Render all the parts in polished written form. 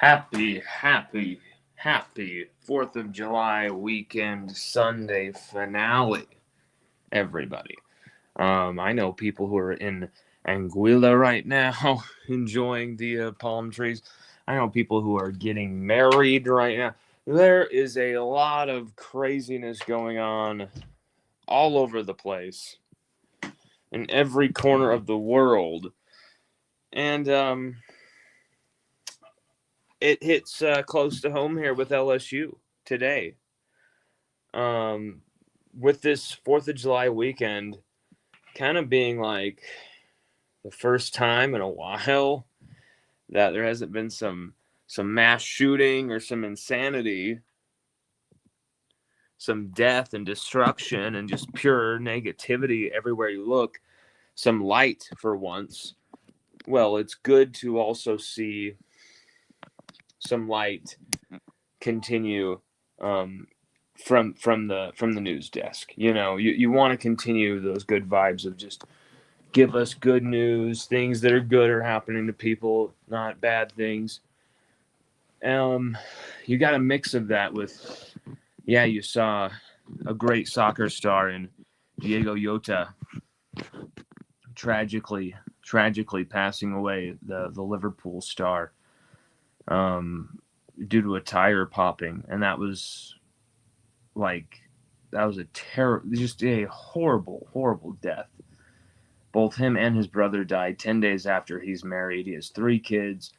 Happy 4th of July weekend Sunday finale, everybody. I know people who are in Anguilla right now enjoying the palm trees. I know people who are getting married right now. There is a lot of craziness going on all over the place in every corner of the world. And it hits close to home here with LSU today. Um, with this 4th of July weekend kind of being like the first time in a while that there hasn't been some mass shooting or some insanity, some death and destruction and just pure negativity everywhere you look, some light for once. Well, it's good to also see some light continue from the news desk. You want to continue those good vibes of just give us good news, things that are good are happening to people, not bad things. You got a mix of that with, you saw a great soccer star in Diego Jota tragically passing away, the Liverpool star, due to a tire popping, and that was just a horrible death. Both him and his brother died 10 days after. He's married. He has 3 kids.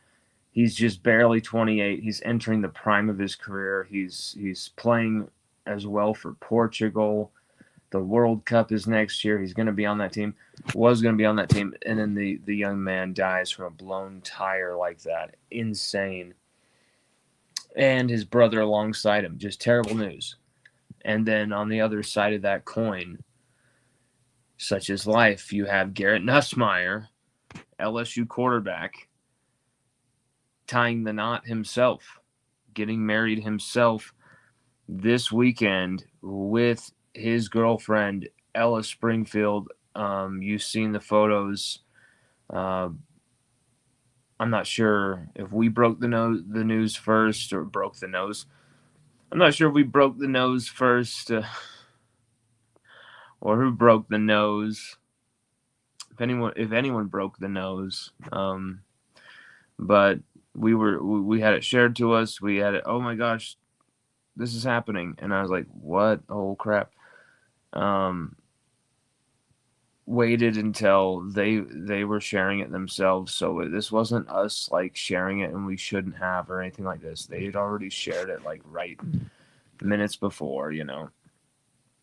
He's just barely 28. He's entering the prime of his career. He's playing as well for Portugal. The World Cup is next year. He's going to be on that team. Was going to be on that team. And then the young man dies from a blown tire like that. Insane. And his brother alongside him. Just terrible news. And then on the other side of that coin, such as life, you have Garrett Nussmeier, LSU quarterback, tying the knot himself, getting married himself this weekend with his girlfriend, Ella Springfield. You've seen the photos. I'm not sure if we broke the news first or broke the nose. I'm not sure if we broke the nose first or who broke the nose. If anyone broke the nose, but we had it shared to us. We had it. Oh my gosh, this is happening, and I was like, what? Oh crap! Waited until they were sharing it themselves, so this wasn't us like sharing it and we shouldn't have or anything like this. They had already shared it like right minutes before.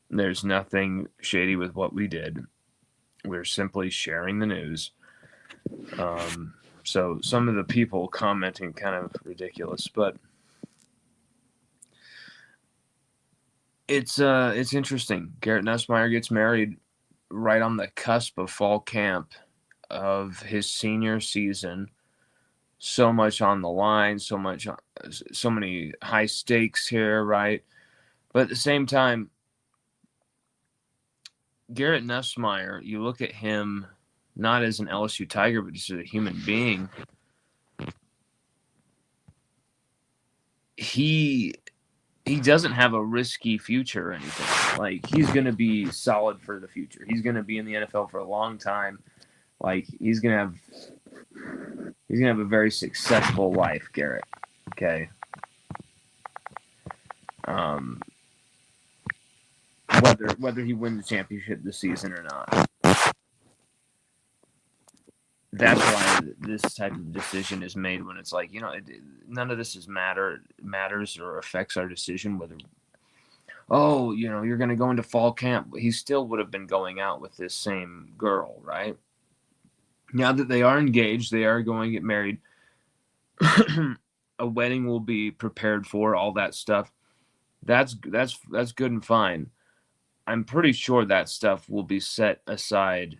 There's nothing shady with what we did. We're simply sharing the news. So some of the people commenting kind of ridiculous, but it's interesting. Garrett Nussmeier gets married right on the cusp of fall camp of his senior season. So much on the line, so many high stakes here, right? But at the same time, Garrett Nussmeier, you look at him not as an LSU Tiger, but just as a human being. He doesn't have a risky future or anything. Like, he's going to be solid for the future. He's going to be in the NFL for a long time. Like, he's going to have a very successful life, Garrett. Okay. Whether he wins the championship this season or not. That's why this type of decision is made when it's like, none of this matters or affects our decision whether, you're going to go into fall camp. He still would have been going out with this same girl, right? Now that they are engaged, they are going to get married. A wedding will be prepared for, all that stuff. That's good and fine. I'm pretty sure that stuff will be set aside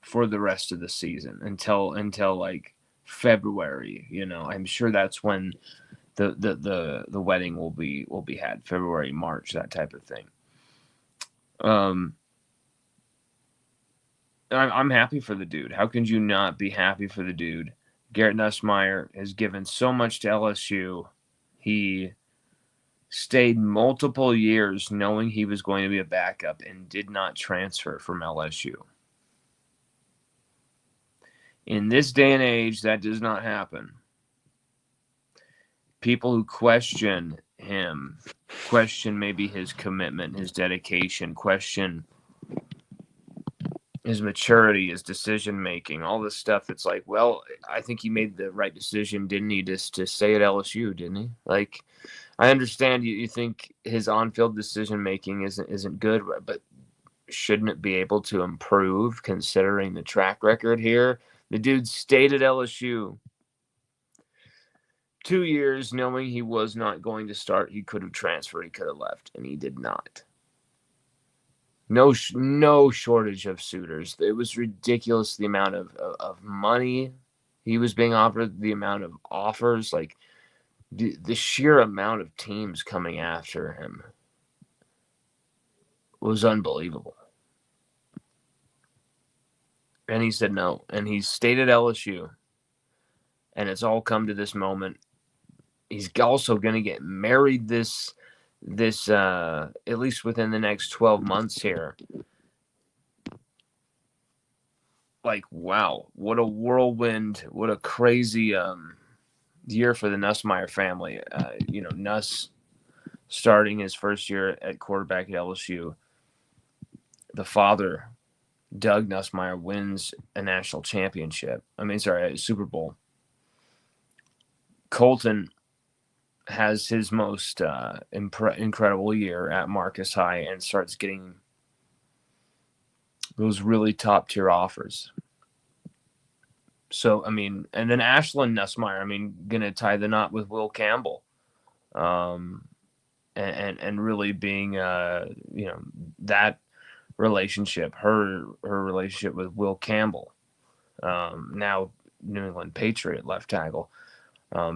for the rest of the season until like February. I'm sure that's when the wedding will be had, February, March, that type of thing. I'm happy for the dude. How can you not be happy for the dude Garrett Nussmeier has given so much to LSU. He stayed multiple years knowing he was going to be a backup and did not transfer from LSU. In this day and age, that does not happen. People who question him, question maybe his commitment, his dedication, question his maturity, his decision making, all this stuff. It's like, well, I think he made the right decision, didn't he, just to stay at LSU, didn't he? Like, I understand you think his on-field decision making isn't good, but shouldn't it be able to improve considering the track record here? The dude stayed at LSU 2 years knowing he was not going to start. He could have transferred, he could have left, and he did not. No shortage of suitors. It was ridiculous the amount of money he was being offered, the amount of offers, like the sheer amount of teams coming after him was unbelievable. And he said no. And he stayed at LSU. And it's all come to this moment. He's also going to get married this at least within the next 12 months here. Like, wow, what a whirlwind, what a crazy year for the Nussmeier family. Nuss starting his first year at quarterback at LSU. The father, Doug Nussmeier, wins a national championship. A Super Bowl. Colton has his most incredible year at Marcus High and starts getting those really top tier offers. So, and then Ashlyn Nussmeier, gonna tie the knot with Will Campbell, and really being, that relationship, her relationship with Will Campbell, now New England Patriot left tackle,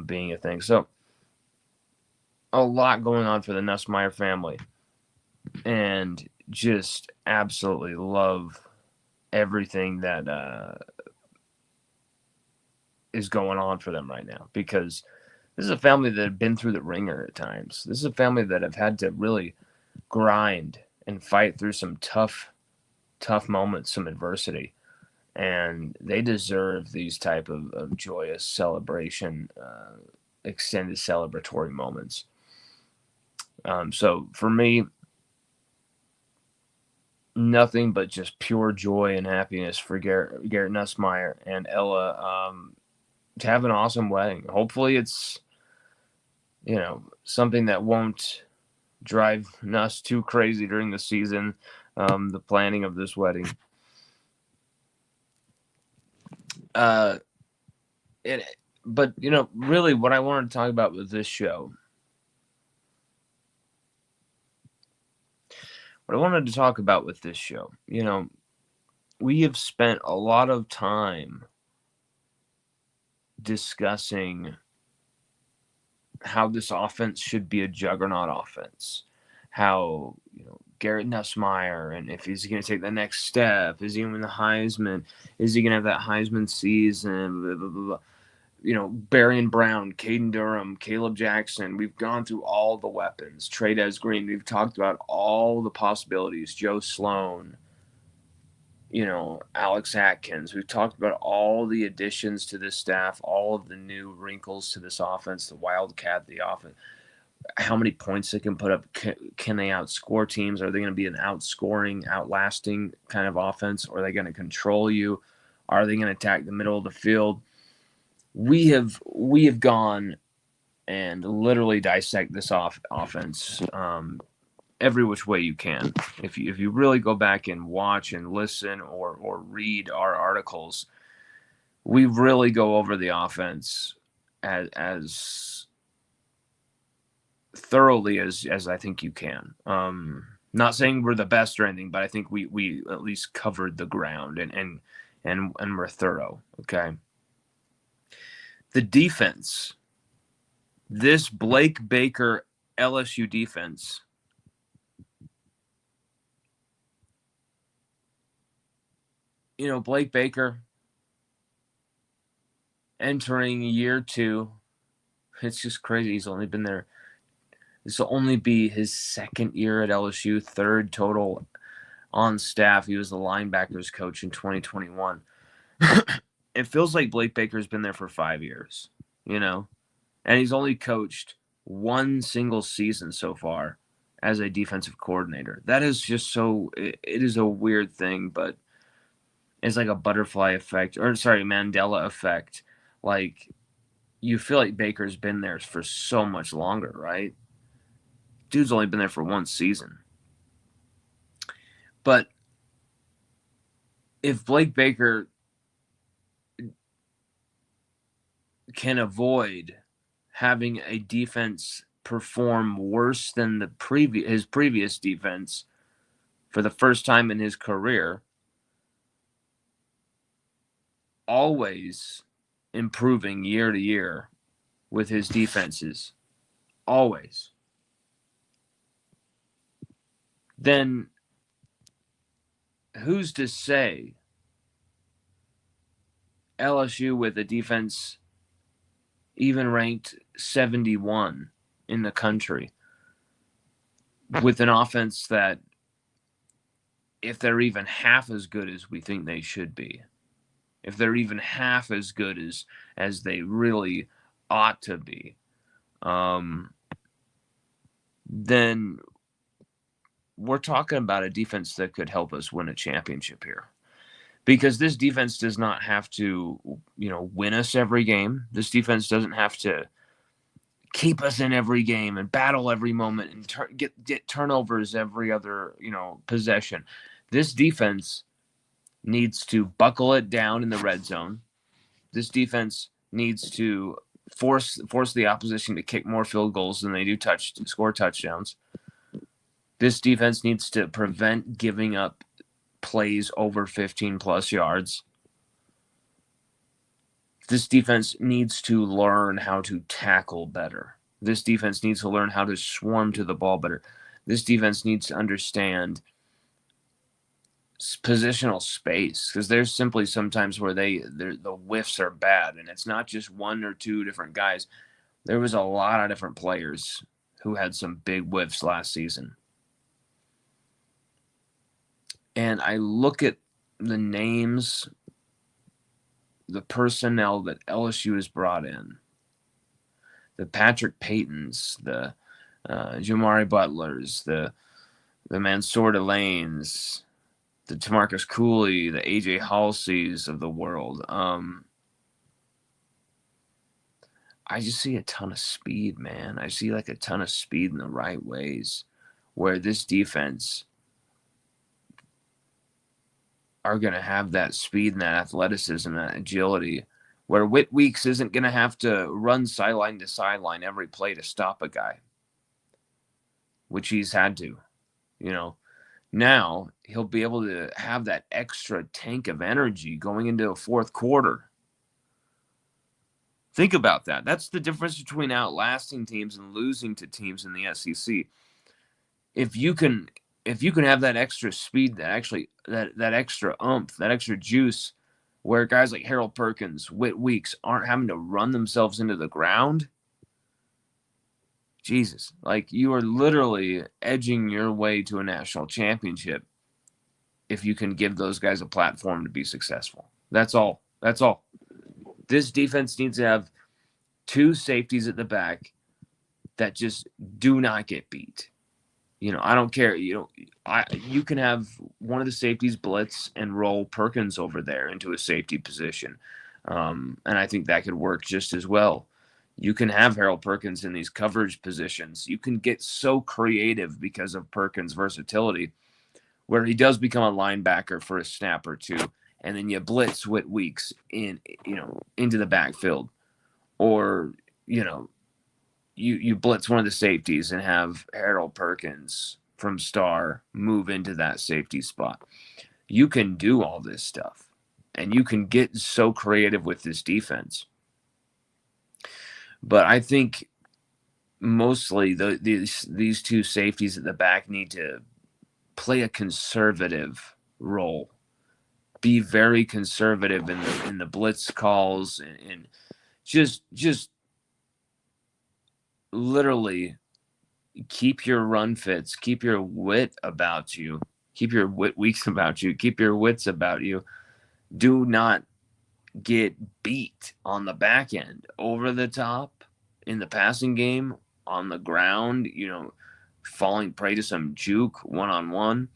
being a thing. So, a lot going on for the Nussmeier family, and just absolutely love everything that is going on for them right now, because this is a family that have been through the ringer at times. This is a family that have had to really grind and fight through some tough moments, some adversity, and they deserve these type of joyous celebration, extended celebratory moments. So for me, nothing but just pure joy and happiness for Garrett Nussmeier and Ella, to have an awesome wedding. Hopefully it's, something that won't drive Nuss too crazy during the season, the planning of this wedding. But really what I wanted to talk about with this show, we have spent a lot of time discussing how this offense should be a juggernaut offense, how, Garrett Nussmeier, and if he's going to take the next step, is he going to win the Heisman? Is he going to have that Heisman season? Blah, blah, blah, blah. Barry Brown, Caden Durham, Caleb Jackson. We've gone through all the weapons. Trey Green. We've talked about all the possibilities. Joe Sloan, Alex Atkins. We've talked about all the additions to this staff, all of the new wrinkles to this offense, the wildcat, the offense, how many points they can put up. Can they outscore teams? Are they going to be an outscoring, outlasting kind of offense? Or are they going to control you? Are they going to attack the middle of the field? We have gone and literally dissect this offense, every which way you can. If you really go back and watch and listen or read our articles, we really go over the offense as thoroughly as I think you can. Not saying we're the best or anything, but I think we at least covered the ground and we're thorough. Okay. The defense, this Blake Baker LSU defense, Blake Baker entering year 2. It's just crazy. He's only been there. This will only be his second year at LSU, third total on staff. He was the linebackers coach in 2021. It feels like Blake Baker's been there for 5 years, and he's only coached one single season so far as a defensive coordinator. That is just it is a weird thing, but it's like a butterfly effect, Mandela effect. Like, you feel like Baker's been there for so much longer, right? Dude's only been there for one season. But if Blake Baker can avoid having a defense perform worse than his previous defense for the first time in his career, always improving year to year with his defenses, always, then who's to say LSU with a defense even ranked 71 in the country, with an offense that, if they're even half as good as we think they should be, if they're even half as good as they really ought to be, then we're talking about a defense that could help us win a championship here. Because this defense does not have to, win us every game. This defense doesn't have to keep us in every game and battle every moment and get turnovers every other, possession. This defense needs to buckle it down in the red zone. This defense needs to force the opposition to kick more field goals than they do score touchdowns. This defense needs to prevent giving up plays over 15 plus yards. This defense needs to learn how to tackle better. This defense needs to learn how to swarm to the ball better. This defense needs to understand positional space, because there's simply sometimes where the whiffs are bad, and it's not just one or two different guys. There was a lot of different players who had some big whiffs last season. And I look at the names, the personnel that LSU has brought in, the Patrick Paytons, the Jamari Butlers, the Mansour Delanes, the Tamarcus Cooley, the AJ Halseys of the world. I just see a ton of speed, man. I see like a ton of speed in the right ways, where this defense are going to have that speed and that athleticism, that agility, where Whit Weeks isn't going to have to run sideline to sideline every play to stop a guy, which he's had to. Now he'll be able to have that extra tank of energy going into a fourth quarter. Think about that. That's the difference between outlasting teams and losing to teams in the SEC. If you can have that extra speed, that extra oomph, that extra juice, where guys like Harold Perkins, Whit Weeks aren't having to run themselves into the ground, Jesus, like, you are literally edging your way to a national championship if you can give those guys a platform to be successful. That's all. This defense needs to have two safeties at the back that just do not get beat. I don't care. You can have one of the safeties blitz and roll Perkins over there into a safety position. And I think that could work just as well. You can have Harold Perkins in these coverage positions. You can get so creative because of Perkins' versatility, where he does become a linebacker for a snap or two, and then you blitz Whit Weeks into the backfield, or you blitz one of the safeties and have Harold Perkins from Star move into that safety spot. You can do all this stuff, and you can get so creative with this defense. But I think mostly these two safeties at the back need to play a conservative role be very conservative in the blitz calls, and just literally keep your run fits, keep your wit about you, keep your wit weeks about you, keep your wits about you. Do not get beat on the back end, over the top, in the passing game, on the ground, falling prey to some juke one-on-one.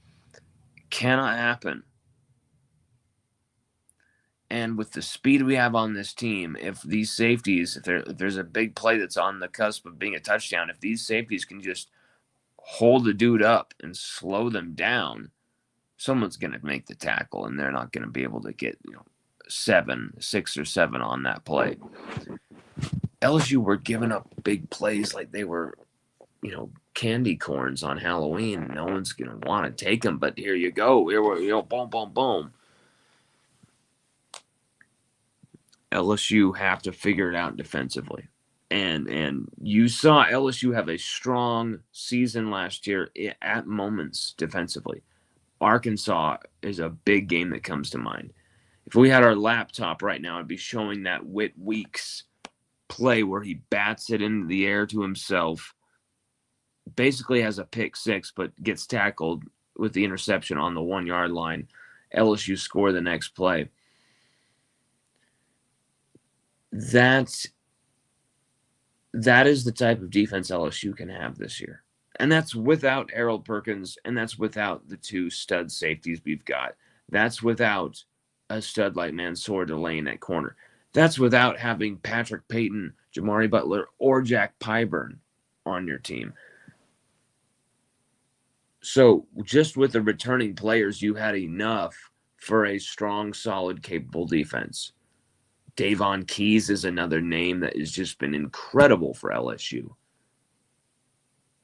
Cannot happen. And with the speed we have on this team, if these safeties, if there's a big play that's on the cusp of being a touchdown, if these safeties can just hold the dude up and slow them down, someone's going to make the tackle, and they're not going to be able to get 6 or 7 on that play. LSU were giving up big plays like they were, candy corns on Halloween. No one's going to want to take them, but here you go. Here we boom, boom, boom. LSU have to figure it out defensively. And you saw LSU have a strong season last year at moments defensively. Arkansas is a big game that comes to mind. If we had our laptop right now, I'd be showing that Whit Weeks play where he bats it into the air to himself, basically has a pick six, but gets tackled with the interception on the 1 yard line. LSU score the next play. That is the type of defense LSU can have this year. And that's without Harold Perkins, and that's without the 2 stud safeties we've got. That's without a stud like Mansour Delane at corner. That's without having Patrick Payton, Jamari Butler, or Jack Pyburn on your team. So just with the returning players, you had enough for a strong, solid, capable defense. Davon Keys is another name that has just been incredible for LSU.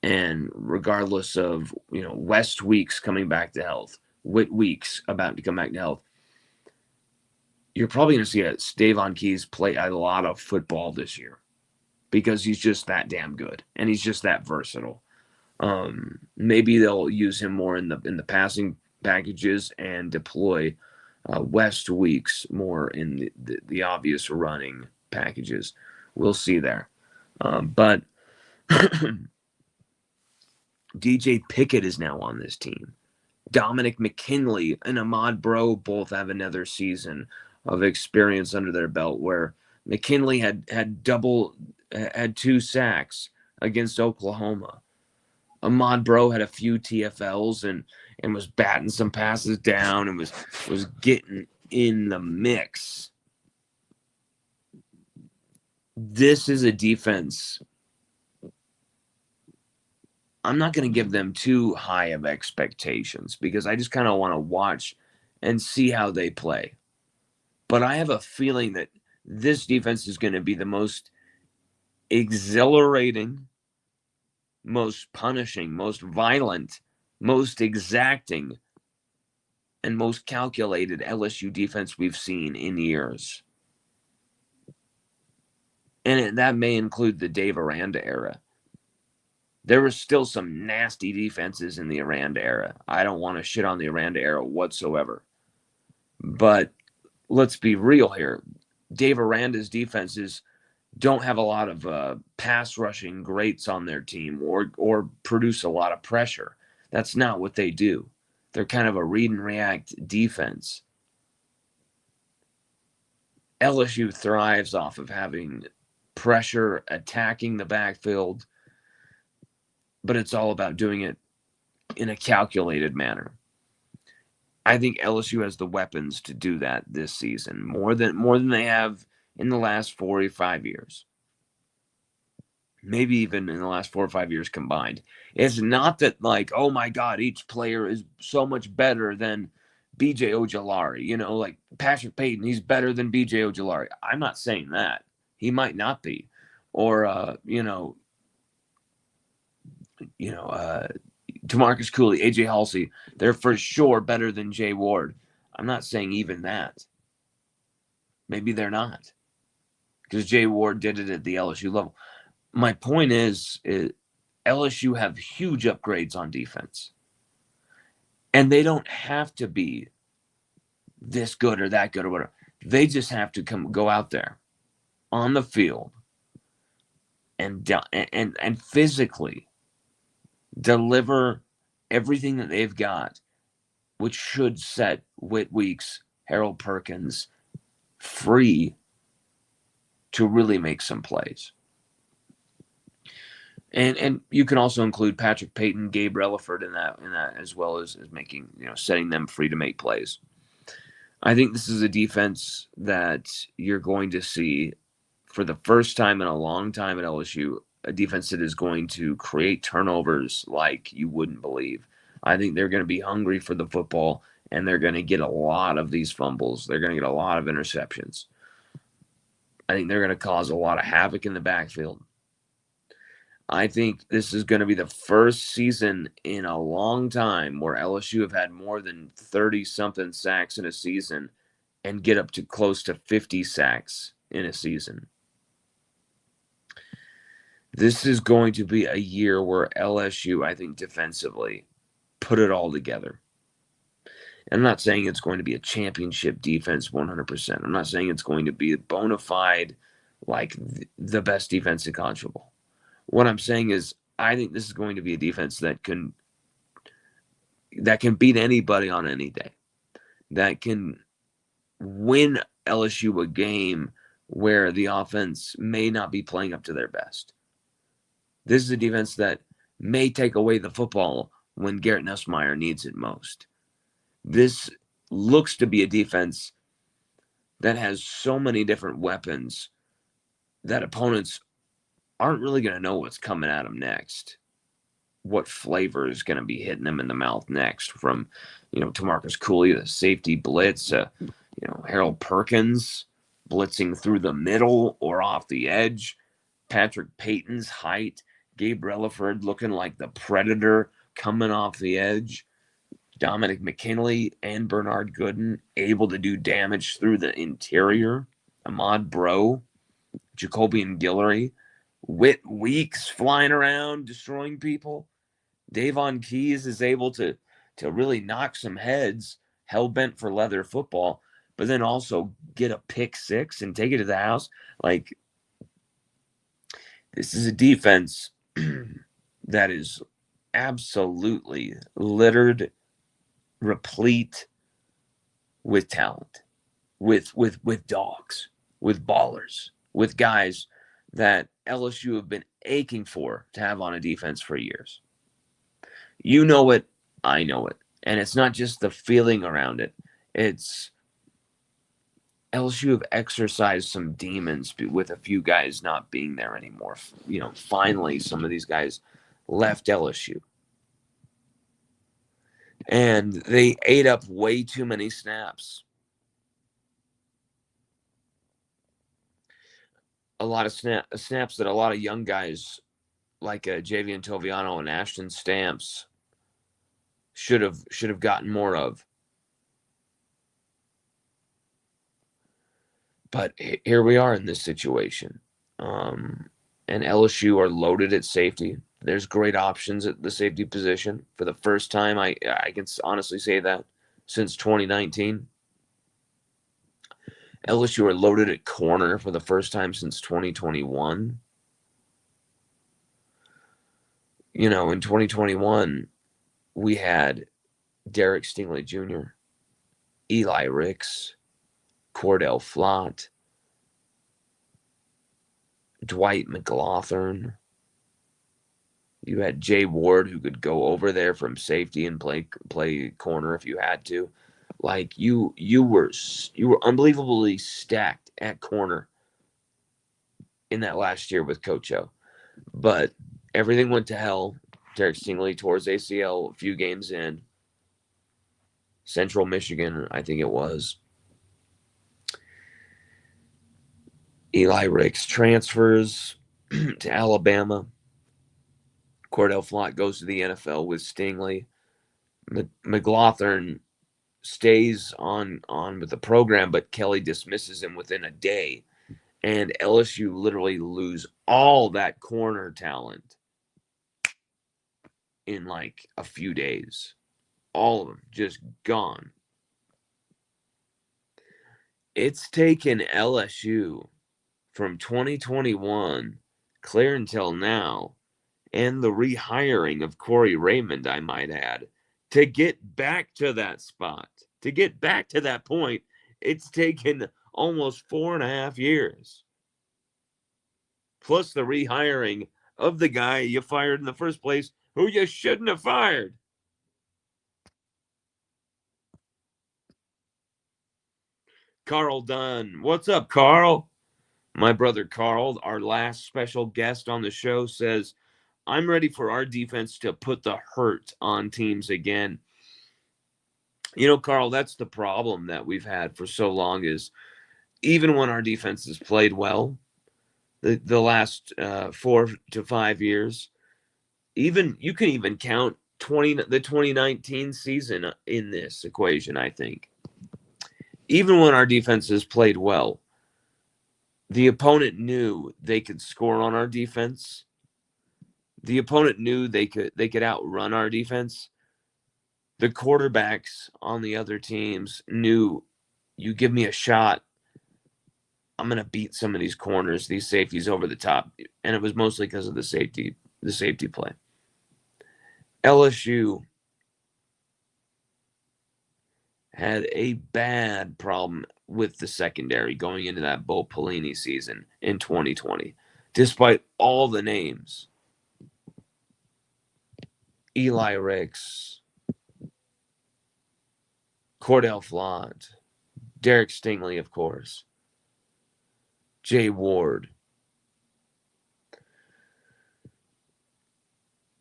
And regardless of, West Weeks coming back to health, Whit Weeks about to come back to health, you're probably going to see Davon Keys play a lot of football this year because he's just that damn good and he's just that versatile. Maybe they'll use him more in the passing packages and deploy West Weeks more in the obvious running packages. We'll see there. But DJ Pickett is now on this team. Dominic McKinley and Ahmad Bro both have another season of experience under their belt, where McKinley had 2 sacks against Oklahoma. Ahmad Bro had a few TFLs and was batting some passes down and was getting in the mix. This is a defense. I'm not going to give them too high of expectations because I just kind of want to watch and see how they play. But I have a feeling that this defense is going to be the most exhilarating, most punishing, most violent, most exacting, and most calculated LSU defense we've seen in years. And that may include the Dave Aranda era. There were still some nasty defenses in the Aranda era. I don't want to shit on the Aranda era whatsoever. But let's be real here. Dave Aranda's defenses don't have a lot of pass rushing greats on their team or produce a lot of pressure. That's not what they do. They're kind of a read and react defense. LSU thrives off of having pressure, attacking the backfield, but it's all about doing it in a calculated manner. I think LSU has the weapons to do that this season, more than they have in the last 4 or 5 years. Maybe even in the last 4 or 5 years combined. It's not that like, oh my God, each player is so much better than BJ Ojulari. Like Patrick Payton, he's better than BJ Ojulari. I'm not saying that. He might not be. Or, Demarcus Cooley, AJ Halsey, they're for sure better than Jay Ward. I'm not saying even that. Maybe they're not. Because Jay Ward did it at the LSU level. My point is LSU have huge upgrades on defense. And they don't have to be this good or that good or whatever. They just have to go out there on the field and physically deliver everything that they've got, which should set Whit Weeks, Harold Perkins free to really make some plays. And you can also include Patrick Payton, Gabe Relaford in that as well as making, setting them free to make plays. I think this is a defense that you're going to see for the first time in a long time at LSU, a defense that is going to create turnovers like you wouldn't believe. I think they're going to be hungry for the football, and they're going to get a lot of these fumbles. They're going to get a lot of interceptions. I think they're going to cause a lot of havoc in the backfield. I think this is going to be the first season in a long time where LSU have had more than 30-something sacks in a season and get up to close to 50 sacks in a season. This is going to be a year where LSU, I think, defensively, put it all together. I'm not saying it's going to be a championship defense 100%. I'm not saying it's going to be a bona fide, like, the best defense in college football. What I'm saying is I think this is going to be a defense that can beat anybody on any day, that can win LSU a game where the offense may not be playing up to their best. This is a defense that may take away the football when Garrett Nussmeier needs it most. This looks to be a defense that has so many different weapons that opponents aren't really going to know what's coming at them next. What flavor is going to be hitting them in the mouth next, from, Tamarcus Cooley, the safety blitz, Harold Perkins blitzing through the middle or off the edge, Patrick Payton's height, Gabe Relaford looking like the Predator coming off the edge, Dominic McKinley and Bernard Gooden able to do damage through the interior, Ahmad Bro, Jacobian Guillory, Whit Weeks flying around destroying people. Davon Keys is able to really knock some heads, hell-bent for leather football, but then also get a pick six and take it to the house. Like, this is a defense that is absolutely littered, replete with talent, with dogs, with ballers, with guys that LSU have been aching for to have on a defense for years. You know it, I know it. And it's not just the feeling around it. It's LSU have exercised some demons with a few guys not being there anymore. Finally, some of these guys left LSU. And they ate up way too many snaps. A lot of snaps that a lot of young guys like Javian Toviano and Ashton Stamps should have gotten more of. But here we are in this situation. And LSU are loaded at safety. There's great options at the safety position. For the first time, I can honestly say that since 2019. LSU are loaded at corner for the first time since 2021. In 2021, we had Derek Stingley Jr., Eli Ricks, Cordell Flott, Dwight McLaughlin. You had Jay Ward, who could go over there from safety and play corner if you had to. Like, you were unbelievably stacked at corner in that last year with Coach O. But everything went to hell. Derek Stingley tore his ACL a few games in. Central Michigan, I think it was. Eli Ricks transfers to Alabama. Cordell Flott goes to the NFL with Stingley. McLaughlin stays on with the program, but Kelly dismisses him within a day. And LSU literally lose all that corner talent in like a few days. All of them just gone. It's taken LSU from 2021 clear until now, and the rehiring of Corey Raymond, I might add, to get back to that spot, to get back to that point. It's taken almost 4.5 years, plus the rehiring of the guy you fired in the first place, who you shouldn't have fired. Carl Dunn. What's up, Carl? My brother Carl, our last special guest on the show, says, I'm ready for our defense to put the hurt on teams again. You know, Carl, that's the problem that we've had for so long is even when our defense has played well, the last 4 to 5 years, even you can even count the 2019 season in this equation, I think. Even when our defense has played well, the opponent knew they could score on our defense. The opponent knew they could outrun our defense. The quarterbacks on the other teams knew, you give me a shot, I'm going to beat some of these corners, these safeties over the top. And it was mostly because of the safety play. LSU had a bad problem with the secondary going into that Bo Pelini season in 2020, despite all the names. Eli Ricks, Cordell Flott, Derek Stingley, of course, Jay Ward.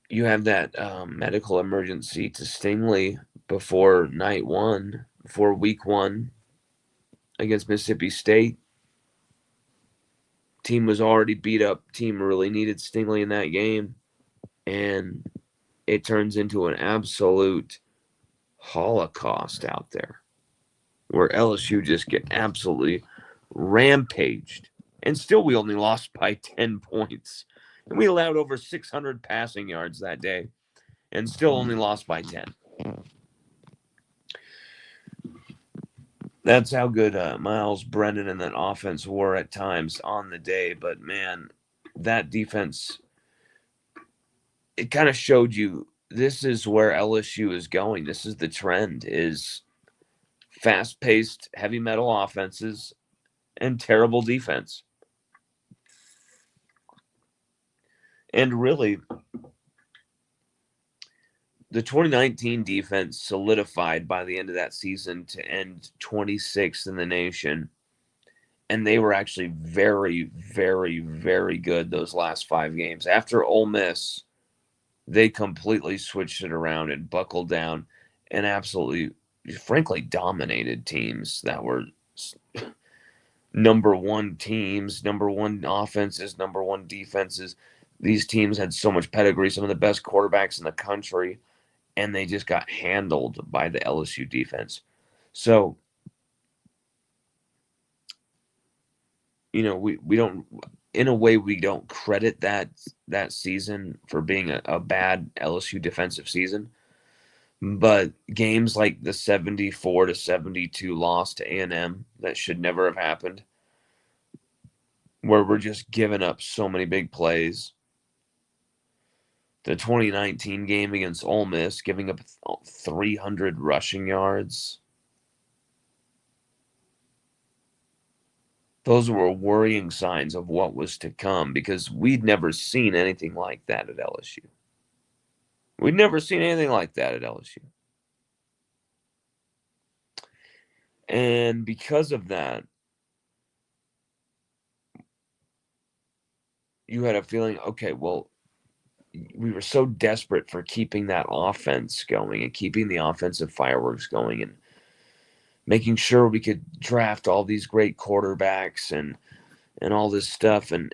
You have that medical emergency to Stingley before week one against Mississippi State. Team was already beat up. Team really needed Stingley in that game. And it turns into an absolute holocaust out there where LSU just get absolutely rampaged. And still we only lost by 10 points. And we allowed over 600 passing yards that day and still only lost by 10. That's how good Miles Brennan and that offense were at times on the day. But, man, that defense, it kind of showed you this is where LSU is going. This is the trend, is fast-paced, heavy metal offenses and terrible defense. And really, the 2019 defense solidified by the end of that season to end 26th in the nation. And they were actually very, very, very good those last 5 games. After Ole Miss, they completely switched it around and buckled down and absolutely, frankly, dominated teams that were number one teams, number one offenses, number one defenses. These teams had so much pedigree, some of the best quarterbacks in the country, and they just got handled by the LSU defense. So, you know, we don't, in a way, we don't credit that season for being a bad LSU defensive season. But games like the 74-72 loss to A&M that should never have happened, where we're just giving up so many big plays. The 2019 game against Ole Miss, giving up 300 rushing yards. Those were worrying signs of what was to come because we'd never seen anything like that at LSU. We'd never seen anything like that at LSU. And because of that, you had a feeling, okay, well, we were so desperate for keeping that offense going and keeping the offensive fireworks going and making sure we could draft all these great quarterbacks and all this stuff, and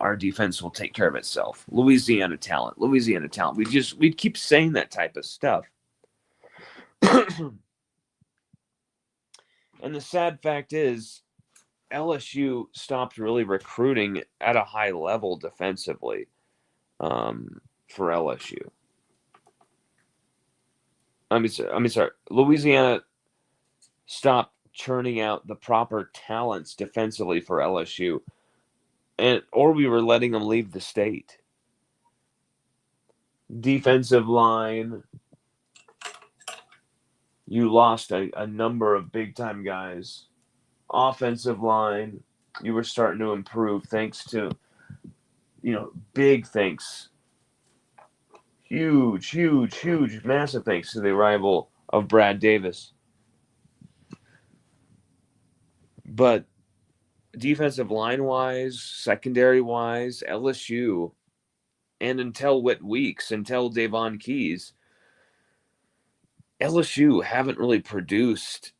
our defense will take care of itself. Louisiana talent. We'd keep saying that type of stuff. And the sad fact is, LSU stopped really recruiting at a high level defensively for LSU. I mean, sorry. Louisiana stopped churning out the proper talents defensively for LSU, or we were letting them leave the state. Defensive line, you lost a number of big-time guys. Offensive line, you were starting to improve thanks to, big thanks. Huge, massive thanks to the arrival of Brad Davis. But defensive line-wise, secondary-wise, LSU, and until Whit Weeks, until Davon Keys, LSU haven't really produced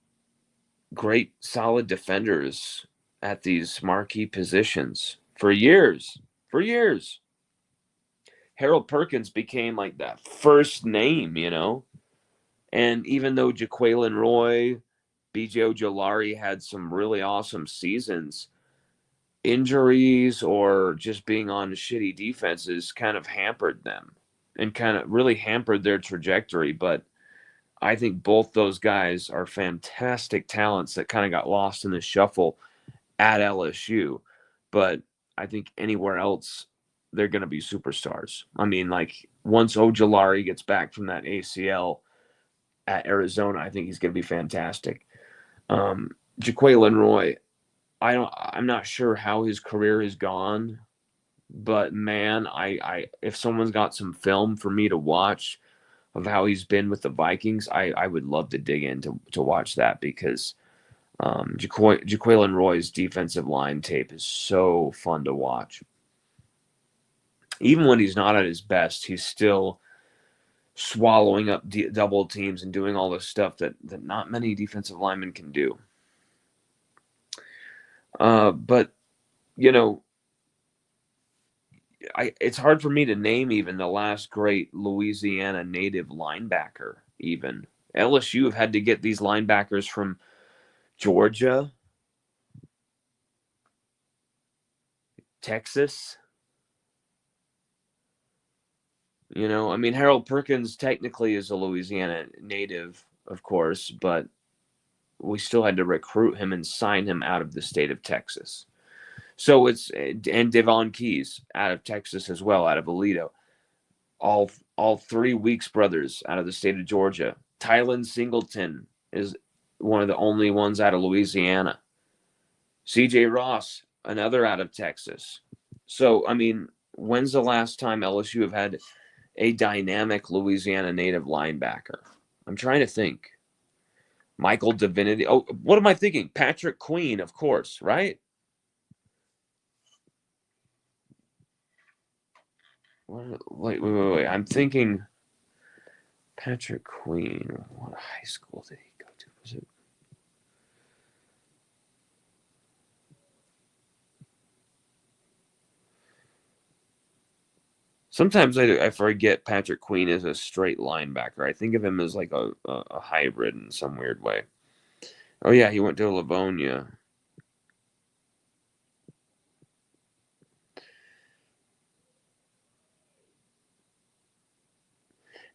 great, solid defenders at these marquee positions for years. For years. Harold Perkins became like that first name, And even though Jaquelin Roy, B.J. Ojolari had some really awesome seasons, injuries or just being on shitty defenses kind of hampered them and kind of really hampered their trajectory. But I think both those guys are fantastic talents that kind of got lost in the shuffle at LSU. But I think anywhere else, they're going to be superstars. I mean, like once Ojolari gets back from that ACL at Arizona, I think he's going to be fantastic. Jaquelin Roy, I'm not sure how his career has gone, but man, I if someone's got some film for me to watch of how he's been with the Vikings, I would love to dig in to watch that because Jaquelin Roy's defensive line tape is so fun to watch. Even when he's not at his best, he's still swallowing up double teams and doing all this stuff that not many defensive linemen can do. But, it's hard for me to name even the last great Louisiana native linebacker even. LSU have had to get these linebackers from Georgia, Texas. Harold Perkins technically is a Louisiana native, of course, but we still had to recruit him and sign him out of the state of Texas. So and Devon Keys out of Texas as well, out of Aledo. All three Weeks brothers out of the state of Georgia. Tylen Singleton is one of the only ones out of Louisiana. C.J. Ross, another out of Texas. So, when's the last time LSU have had a dynamic Louisiana native linebacker? I'm trying to think. Michael Divinity. Oh, what am I thinking? Patrick Queen, of course, right? Wait. I'm thinking Patrick Queen. What high school did he go to? Was it? Sometimes I forget Patrick Queen is a straight linebacker. I think of him as like a hybrid in some weird way. Oh, yeah, he went to Livonia.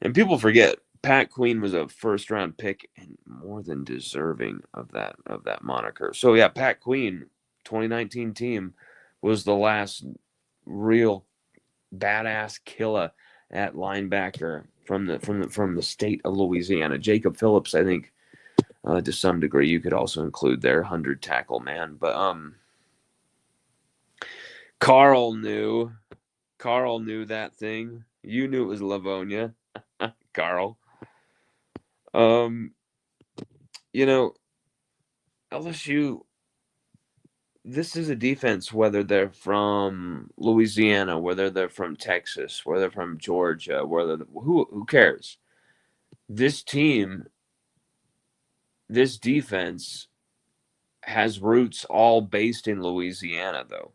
And people forget Pat Queen was a first-round pick and more than deserving of that moniker. So, yeah, Pat Queen, 2019 team, was the last real badass killer at linebacker from the state of Louisiana. Jacob Phillips, I think, to some degree, you could also include their 100 tackle man. But Carl knew that thing. You knew it was Livonia, Carl. LSU. This is a defense, whether they're from Louisiana, whether they're from Texas, whether they're from Georgia, who cares? This team, this defense has roots all based in Louisiana, though.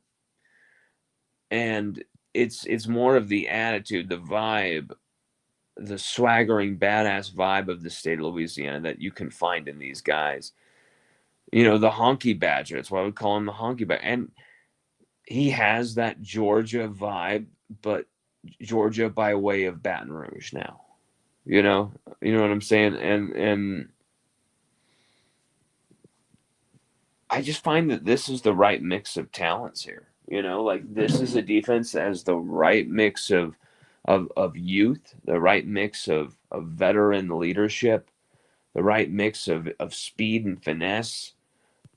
And it's more of the attitude, the vibe, the swaggering, badass vibe of the state of Louisiana that you can find in these guys. The honky badger. That's why I would call him the honky badger. And he has that Georgia vibe, but Georgia by way of Baton Rouge now. You know what I'm saying? And I just find that this is the right mix of talents here. Like this is a defense that has the right mix of youth, the right mix of veteran leadership, the right mix of speed and finesse,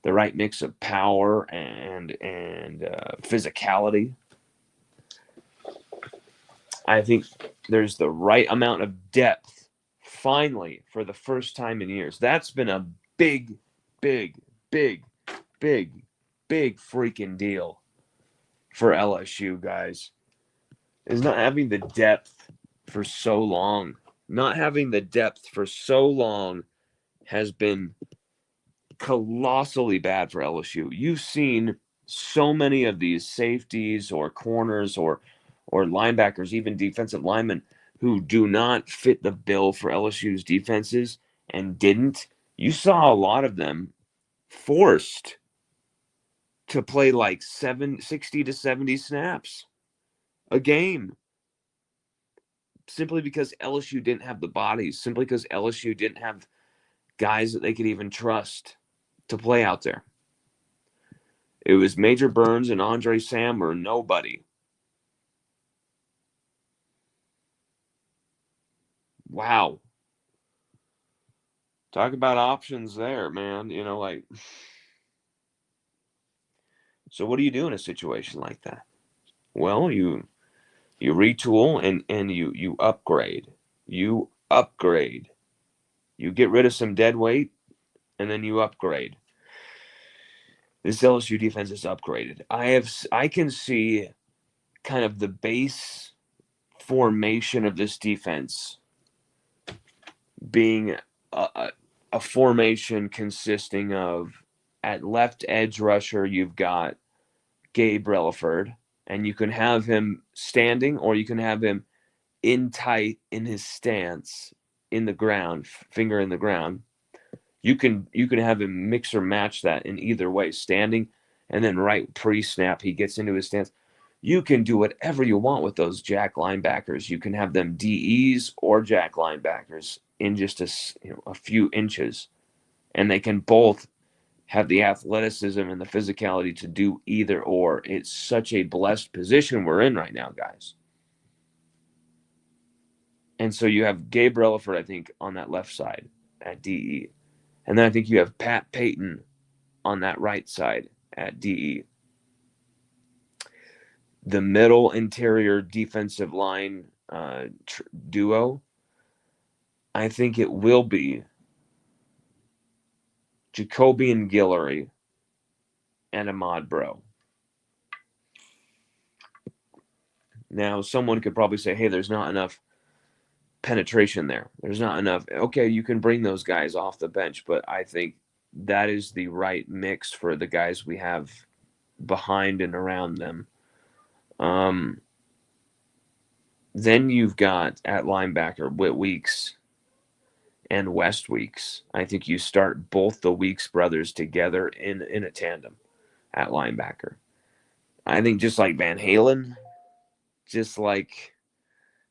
the right mix of power and physicality. I think there's the right amount of depth, finally, for the first time in years. That's been a big, big, big, big, big freaking deal for LSU, guys. Is not having the depth for so long. Not having the depth for so long has been colossally bad for LSU. You've seen so many of these safeties or corners or linebackers, even defensive linemen, who do not fit the bill for LSU's defenses and didn't. You saw a lot of them forced to play like 60 to 70 snaps a game simply because LSU didn't have the bodies, simply because LSU didn't have guys that they could even trust to play out there. It was Major Burns and Andre Sam or nobody. Wow. Talk about options there, man. So what do you do in a situation like that? Well, you retool and you upgrade. You upgrade. You get rid of some dead weight and then you upgrade. This LSU defense is upgraded. I can see kind of the base formation of this defense being a formation consisting of, at left edge rusher, you've got Gabe Relaford, and you can have him standing or you can have him in tight in his stance in the ground, finger in the ground. You can have him mix or match that in either way, standing and then right pre-snap he gets into his stance. You can do whatever you want with those jack linebackers. You can have them DEs or jack linebackers in just a few inches, and they can both have the athleticism and the physicality to do either or. It's such a blessed position we're in right now, guys. And so you have Gabe Relaford, I think, on that left side at DE. And then I think you have Pat Payton on that right side at DE. The middle interior defensive line duo, I think it will be Jacobian Guillory and Ahmad Bro. Now, someone could probably say, hey, there's not enough penetration there. There's not enough. Okay, you can bring those guys off the bench, but I think that is the right mix for the guys we have behind and around them. Then you've got at linebacker Whit Weeks and West Weeks. I think you start both the Weeks brothers together in a tandem at linebacker. I think just like Van Halen, just like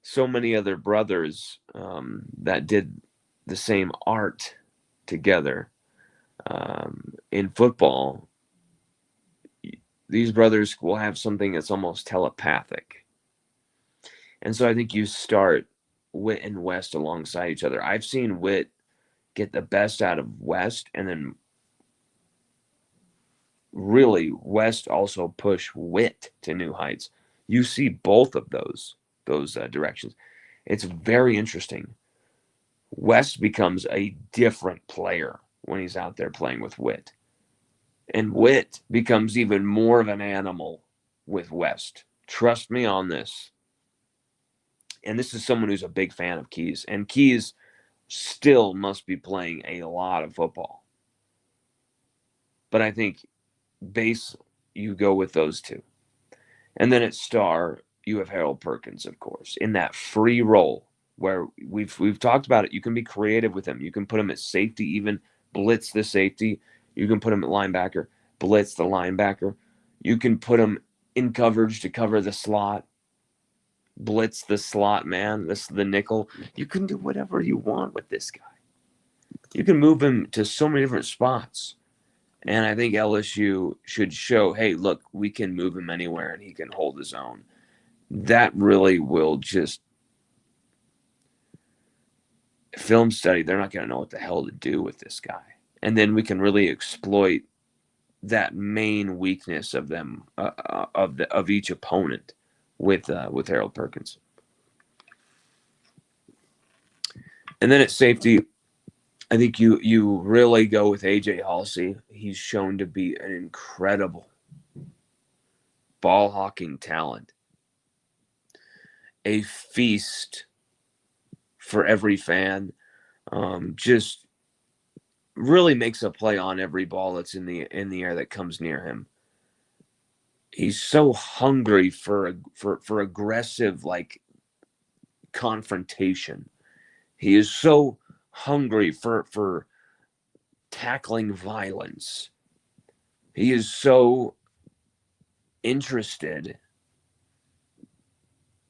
so many other brothers that did the same art together in football, these brothers will have something that's almost telepathic. And so I think you start Witt and West alongside each other. I've seen Witt get the best out of West, and then really West also push Witt to new heights. You see both of those directions. It's very interesting. West becomes a different player when he's out there playing with Witt. And Witt becomes even more of an animal with West. Trust me on this. And this is someone who's a big fan of Keys. And Keys still must be playing a lot of football. But I think base, you go with those two. And then at star, you have Harold Perkins, of course, in that free role where we've talked about it. You can be creative with him. You can put him at safety, even blitz the safety. You can put him at linebacker, blitz the linebacker. You can put him in coverage to cover the slot, blitz the slot man, the nickel. You can do whatever you want with this guy. You can move him to so many different spots. And I think LSU should show, hey, look, we can move him anywhere and he can hold his own. That really will just film study. They're not going to know what the hell to do with this guy. And then we can really exploit that main weakness of them, of each opponent with Harold Perkins. And then at safety, I think you really go with AJ Halsey. He's shown to be an incredible ball hawking talent, a feast for every fan. Just really makes a play on every ball that's in the air that comes near him. He's so hungry for aggressive, like, confrontation. He is so hungry for tackling violence. He is so interested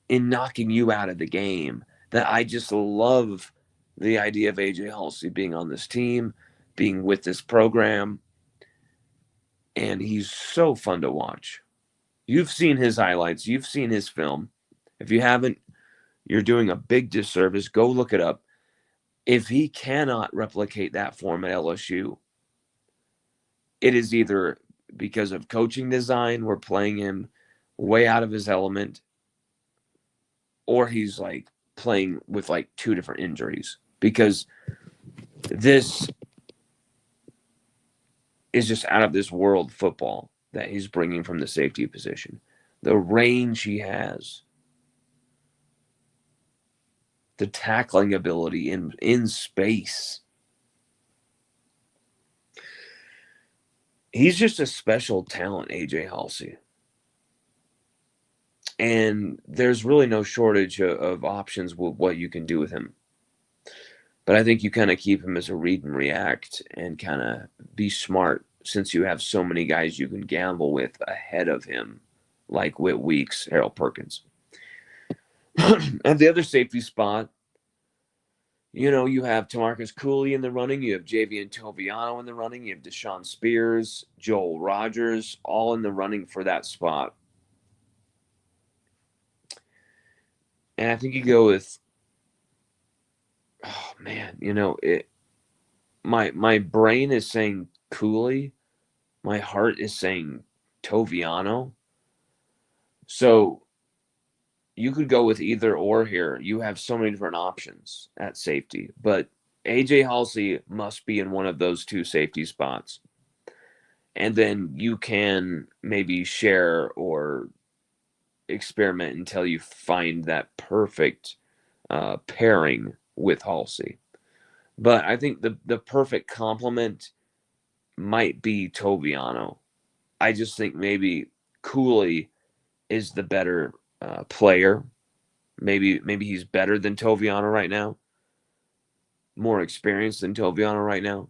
in knocking you out of the game that I just love the idea of AJ Halsey being on this team, being with this program, and he's so fun to watch. You've seen his highlights, you've seen his film. If you haven't, you're doing a big disservice. Go look it up. If he cannot replicate that form at LSU, it is either because of coaching design, we're playing him way out of his element, or he's like playing with like two different injuries, because this is just out of this world football that he's bringing from the safety position. The range he has, the tackling ability in space. He's just a special talent, AJ Halsey. And there's really no shortage of options with what you can do with him. But I think you kind of keep him as a read and react and kind of be smart, since you have so many guys you can gamble with ahead of him, like Whit Weeks, Harold Perkins. At the other safety spot, you have Tamarcus Cooley in the running. You have Javian Toviano in the running. You have Deshaun Spears, Joel Rogers, all in the running for that spot. And I think you go with, oh man, my brain is saying Cooley, my heart is saying Toviano. So you could go with either or here. You have so many different options at safety, but AJ Halsey must be in one of those two safety spots. And then you can maybe share or experiment until you find that perfect pairing with Halsey. But I think the perfect complement might be Toviano. I just think maybe Cooley is the better player. Maybe he's better than Toviano right now. More experienced than Toviano right now.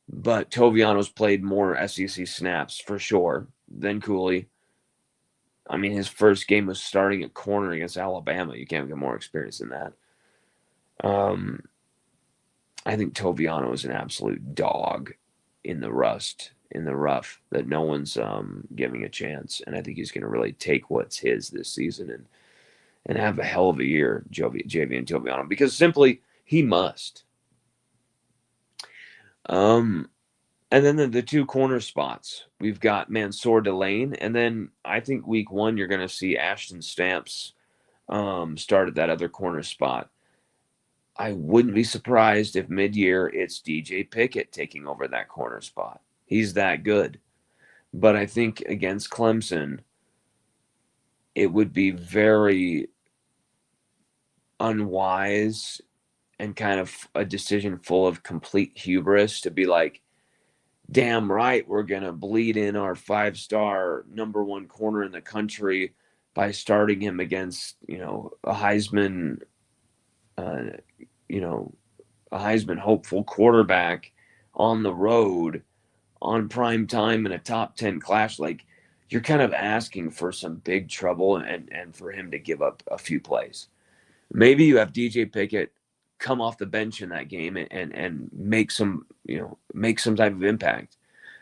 But Toviano's played more SEC snaps for sure than Cooley. I mean, his first game was starting at corner against Alabama. You can't get more experience than that. I think Toviano is an absolute dog in the rough, that no one's giving a chance. And I think he's going to really take what's his this season and have a hell of a year, Javian Toviano, because simply he must. And then the two corner spots, we've got Mansour Delane, and then I think week one you're going to see Ashton Stamps start at that other corner spot. I wouldn't be surprised if mid-year it's DJ Pickett taking over that corner spot. He's that good. But I think against Clemson, it would be very unwise and kind of a decision full of complete hubris to be like, damn right, we're going to bleed in our 5-star number one corner in the country by starting him against, a Heisman, a Heisman hopeful quarterback on the road on prime time in a top 10 class. Like, you're kind of asking for some big trouble and for him to give up a few plays. Maybe you have DJ Pickett come off the bench in that game and make some type of impact.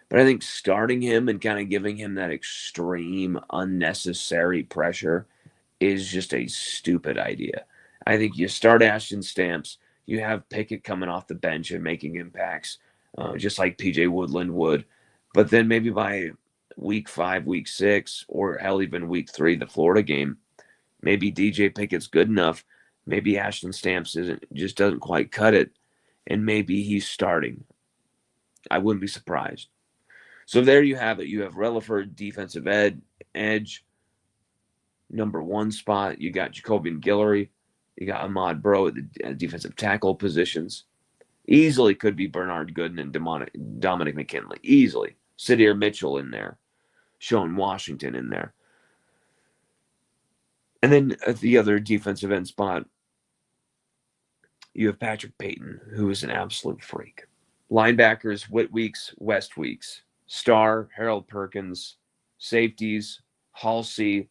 But I think starting him and kind of giving him that extreme, unnecessary pressure is just a stupid idea. I think you start Ashton Stamps, you have Pickett coming off the bench and making impacts, just like PJ Woodland would. But then maybe by week 5, week 6, or hell, even week 3, the Florida game, maybe DJ Pickett's good enough. Maybe Ashton Stamps doesn't quite cut it, and maybe he's starting. I wouldn't be surprised. So there you have it. You have Relaford, defensive edge, number 1 spot. You got Jacobian Guillory. You got Ahmad Bro at the defensive tackle positions. Easily could be Bernard Gooden and Dominic McKinley. Easily. Sydir Mitchell in there. Sean Washington in there. And then at the other defensive end spot, you have Patrick Payton, who is an absolute freak. Linebackers, Whit Weeks, West Weeks. Star, Harold Perkins. Safeties, Halsey.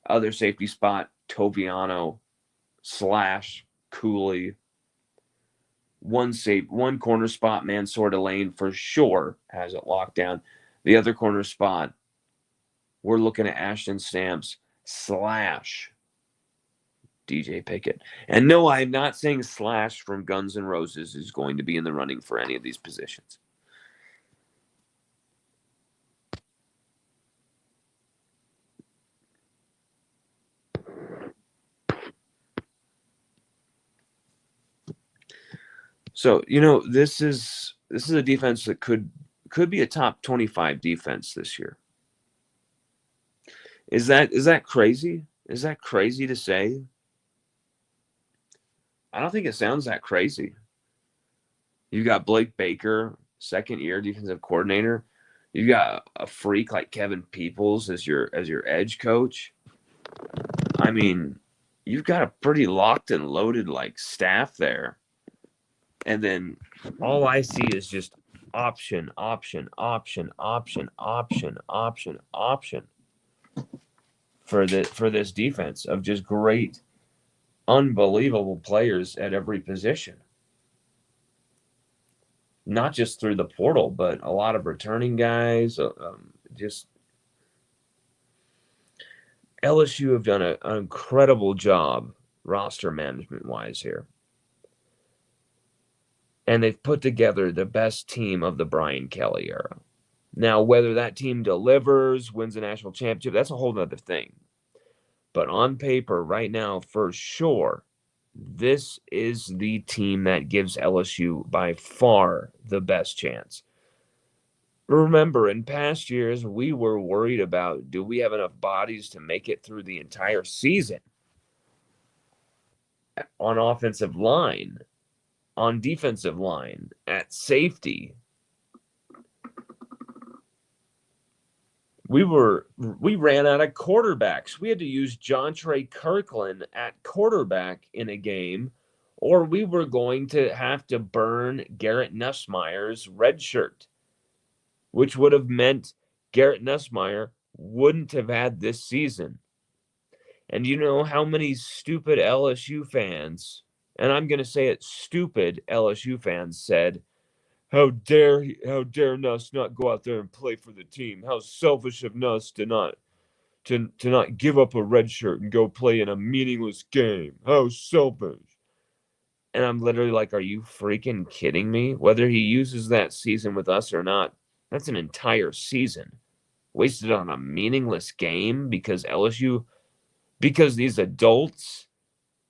Other safety spot, Toviano, Slash, Cooley. One corner spot, Mansour Delane for sure has it locked down. The other corner spot, we're looking at Ashton Stamps Slash DJ Pickett. And no, I'm not saying Slash from Guns N' Roses is going to be in the running for any of these positions. So, this is a defense that could be a top 25 defense this year. Is that crazy? Is that crazy to say? I don't think it sounds that crazy. You got Blake Baker, second-year defensive coordinator. You got a freak like Kevin Peoples as your edge coach. I mean, you've got a pretty locked and loaded staff there. And then all I see is just option for this defense of just great, unbelievable players at every position. Not just through the portal, but a lot of returning guys. Just LSU have done an incredible job roster management wise here. And they've put together the best team of the Brian Kelly era. Now, whether that team delivers, wins a national championship, that's a whole other thing. But on paper, right now, for sure, this is the team that gives LSU by far the best chance. Remember, in past years, we were worried about, do we have enough bodies to make it through the entire season? On offensive line, on defensive line, at safety. We ran out of quarterbacks. We had to use Jontre Kirkland at quarterback in a game, or we were going to have to burn Garrett Nussmeier's red shirt, which would have meant Garrett Nussmeier wouldn't have had this season. And you know how many stupid LSU fans, and I'm going to say it, stupid LSU fans said, how dare Nuss not go out there and play for the team? How selfish of Nuss to not give up a red shirt and go play in a meaningless game. How selfish. And I'm literally like, are you freaking kidding me? Whether he uses that season with us or not, that's an entire season wasted on a meaningless game because these adults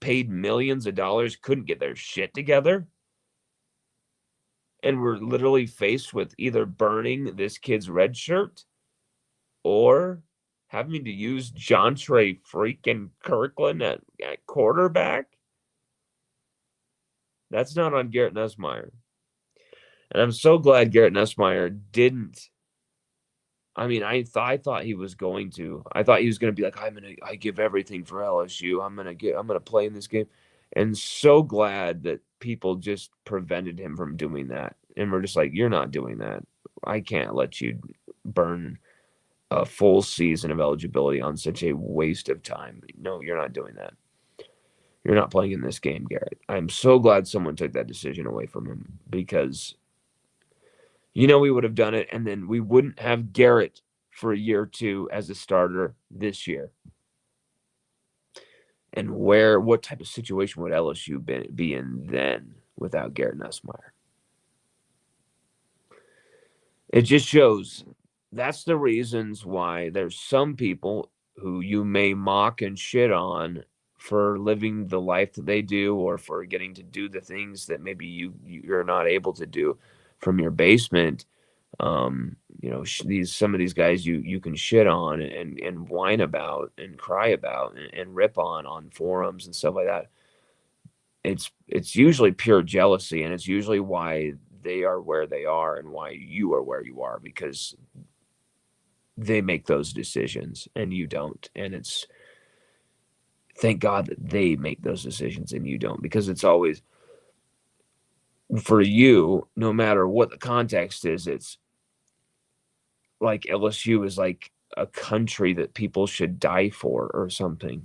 paid millions of dollars, couldn't get their shit together. And we're literally faced with either burning this kid's red shirt or having to use Jontre freaking Kirkland at quarterback. That's not on Garrett Nussmeier. And I'm so glad Garrett Nussmeier didn't. I mean, I thought he was going to. I thought he was going to be like, I give everything for LSU. I'm gonna play in this game. And so glad that people just prevented him from doing that. And we're just like, you're not doing that. I can't let you burn a full season of eligibility on such a waste of time. No, you're not doing that. You're not playing in this game, Garrett. I'm so glad someone took that decision away from him because We would have done it, and then we wouldn't have Garrett for a year or two as a starter this year. And what type of situation would LSU be in then without Garrett Nussmeier? It just shows that's the reasons why there's some people who you may mock and shit on for living the life that they do, or for getting to do the things that maybe you're not able to do from your basement. Some of these guys you can shit on and whine about and cry about and rip on forums and stuff like that. It's usually pure jealousy, and it's usually why they are where they are and why you are where you are, because they make those decisions and you don't. And it's thank God that they make those decisions and you don't, because it's always for you, no matter what the context is. It's like LSU is like a country that people should die for or something.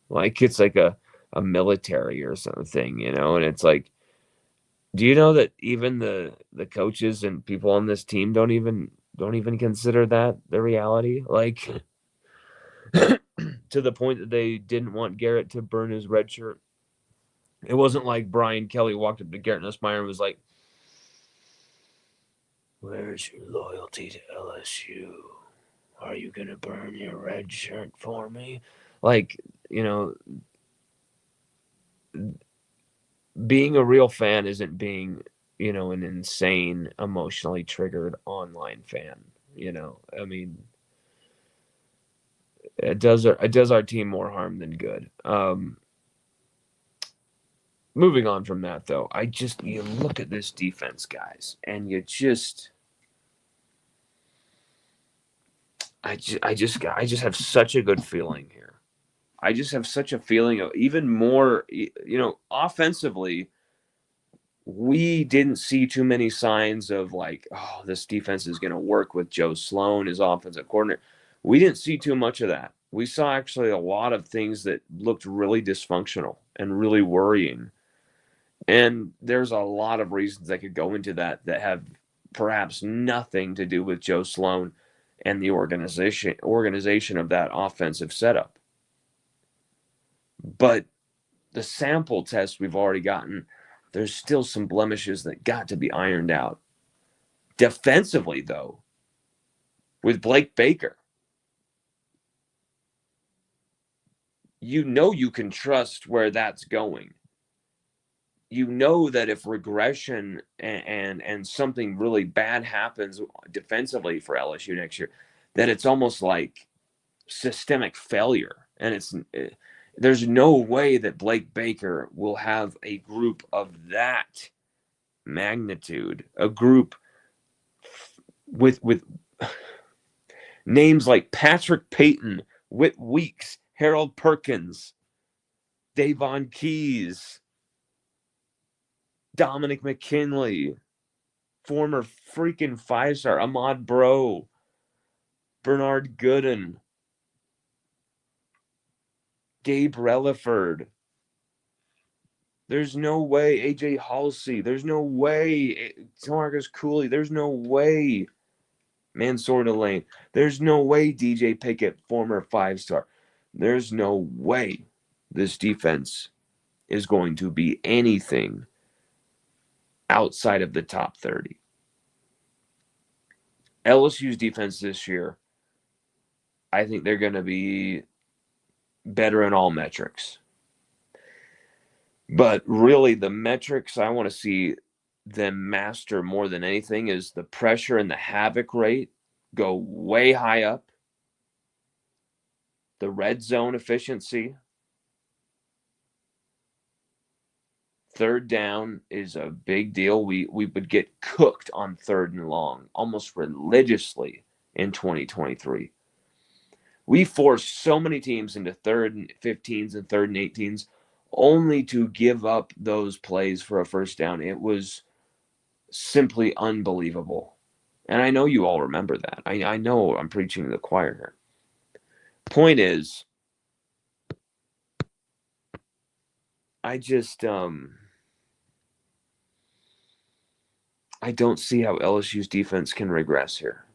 Like it's like a military or something, and it's like, do you know that even the coaches and people on this team don't even consider that the reality? Like to the point that they didn't want Garrett to burn his red shirt. It wasn't like Brian Kelly walked up to Garrett Nussmeier and was like, "Where's your loyalty to LSU? Are you gonna burn your red shirt for me?" Like, being a real fan isn't being, an insane, emotionally triggered online fan. I mean, it does our team more harm than good. Moving on from that, though, you look at this defense, guys, and I just have such a good feeling here. I just have such a feeling of even more, offensively. We didn't see too many signs of like, oh, this defense is going to work with Joe Sloan as offensive coordinator. We didn't see too much of that. We saw actually a lot of things that looked really dysfunctional and really worrying. And there's a lot of reasons that could go into that have perhaps nothing to do with Joe Sloan and the organization of that offensive setup. But the sample test we've already gotten, there's still some blemishes that got to be ironed out. Defensively, though, with Blake Baker, you can trust where that's going. You know that if regression and something really bad happens defensively for LSU next year, that it's almost like systemic failure. And there's no way that Blake Baker will have a group of that magnitude, a group with names like Patrick Payton, Whit Weeks, Harold Perkins, Davon Keys, Dominic McKinley, former freaking 5-star Ahmad Bro, Bernard Gooden, Gabe Relaford. There's no way AJ Halsey. There's no way Marcus Cooley. There's no way Mansour Delane. There's no way DJ Pickett, former 5-star. There's no way this defense is going to be anything outside of the top 30. LSU's defense this year, I think they're going to be better in all metrics. But really, the metrics I want to see them master more than anything is the pressure and the havoc rate go way high up. The red zone efficiency. Third down is a big deal. We would get cooked on third and long almost religiously in 2023. We forced so many teams into third and 15s and third and 18s only to give up those plays for a first down. It was simply unbelievable. And I know you all remember that. I know I'm preaching to the choir here. Point is, I just I don't see how LSU's defense can regress here.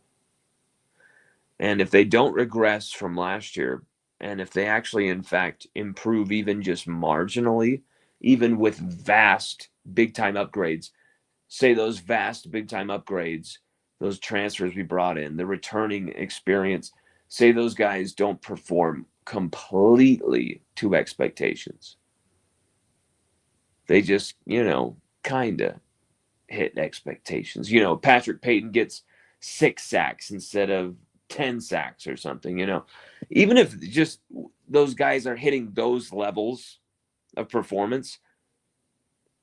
And if they don't regress from last year, and if they actually, in fact, improve even just marginally, even with vast big time upgrades, say those vast big time upgrades, those transfers we brought in, the returning experience, say those guys don't perform completely to expectations. They just, kind of hit expectations. Patrick Payton gets 6 sacks instead of 10 sacks or something, Even if just those guys are hitting those levels of performance,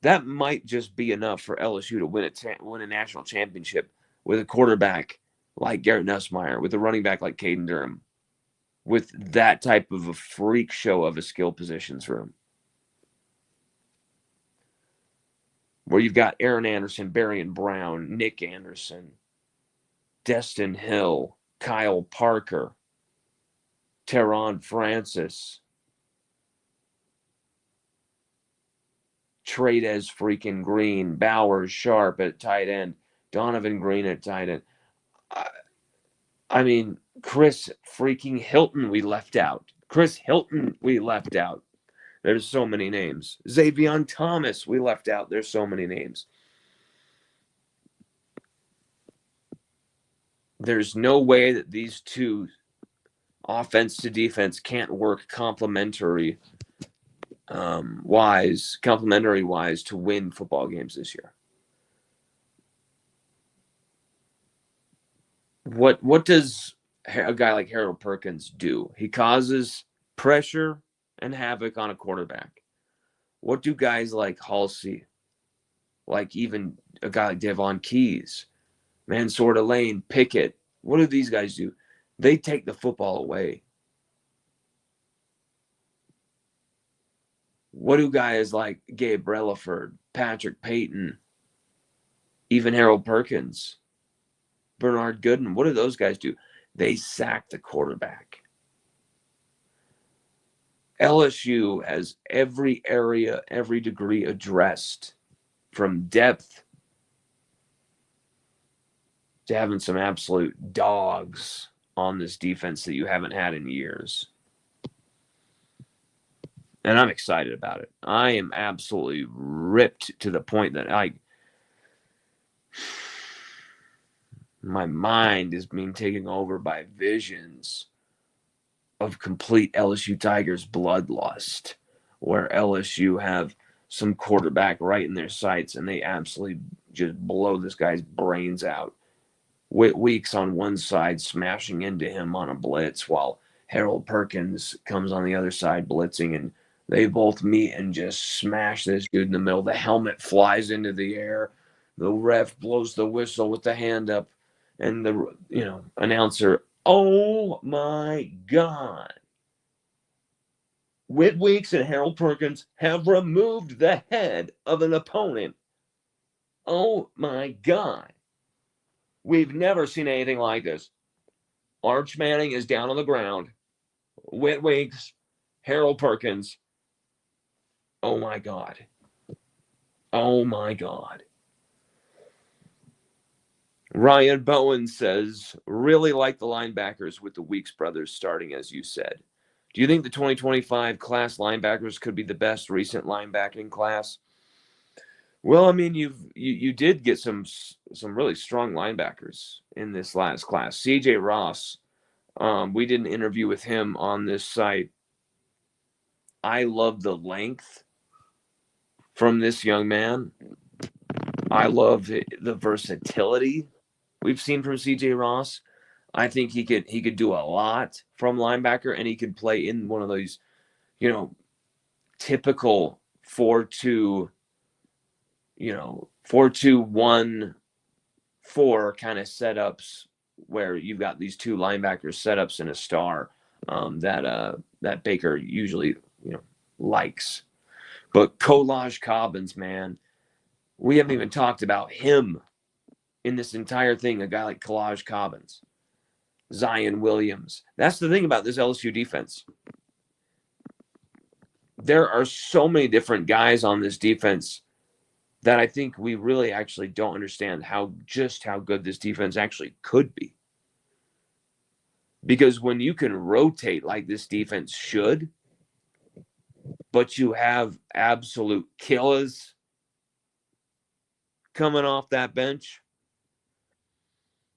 that might just be enough for LSU to win a national championship with a quarterback like Garrett Nussmeier, with a running back like Caden Durham, with that type of a freak show of a skill positions room. Where you've got Aaron Anderson, Barian Brown, Nick Anderson, Destin Hill, Kyle Parker, Teron Francis, Trades freaking Green, Bowers Sharp at tight end, Donovan Green at tight end. I mean, Chris freaking Hilton we left out. Chris Hilton we left out. There's so many names. Xavion Thomas we left out. There's so many names. There's no way that these two, offense to defense, can't work complementary wise to win football games this year. What does a guy like Harold Perkins do? He causes pressure and havoc on a quarterback. What do guys like Halsey, like even a guy like Devon Keys, Mansour Lane, Pickett, what do these guys do? They take the football away. What do guys like Gabe Relaford, Patrick Payton, even Harold Perkins, Bernard Gooden, what do those guys do? They sack the quarterback. LSU has every area, every degree addressed, from depth to having some absolute dogs on this defense that you haven't had in years. And I'm excited about it. I am absolutely ripped to the point that my mind is being taken over by visions of complete LSU Tigers bloodlust, where LSU have some quarterback right in their sights and they absolutely just blow this guy's brains out. Weeks on one side smashing into him on a blitz, while Harold Perkins comes on the other side blitzing, and they both meet and just smash this dude in the middle. The helmet flies into the air. The ref blows the whistle with the hand up, and the announcer, oh my God. Whit Weeks and Harold Perkins have removed the head of an opponent. Oh my God. We've never seen anything like this. Arch Manning is down on the ground. Whit Weeks, Harold Perkins. Oh my God. Oh my God. Ryan Bowen says, really like the linebackers with the Weeks brothers starting, as you said. Do you think the 2025 class linebackers could be the best recent linebacking class? Well, I mean, you did get some really strong linebackers in this last class. CJ Ross, we did an interview with him on this site. I love the length from this young man. I love the versatility we've seen from CJ Ross. I think he could do a lot from linebacker, and he could play in one of those, typical 4-2, 4-2-1-4 kind of setups where you've got these two linebackers setups and a star that Baker usually likes. But Kolaj Cobbins, man, we haven't even talked about him in this entire thing. A guy like Kolaj Cobbins, Zion Williams. That's the thing about this LSU defense. There are so many different guys on this defense that I think we really actually don't understand how good this defense actually could be. Because when you can rotate like this defense should, but you have absolute killers coming off that bench,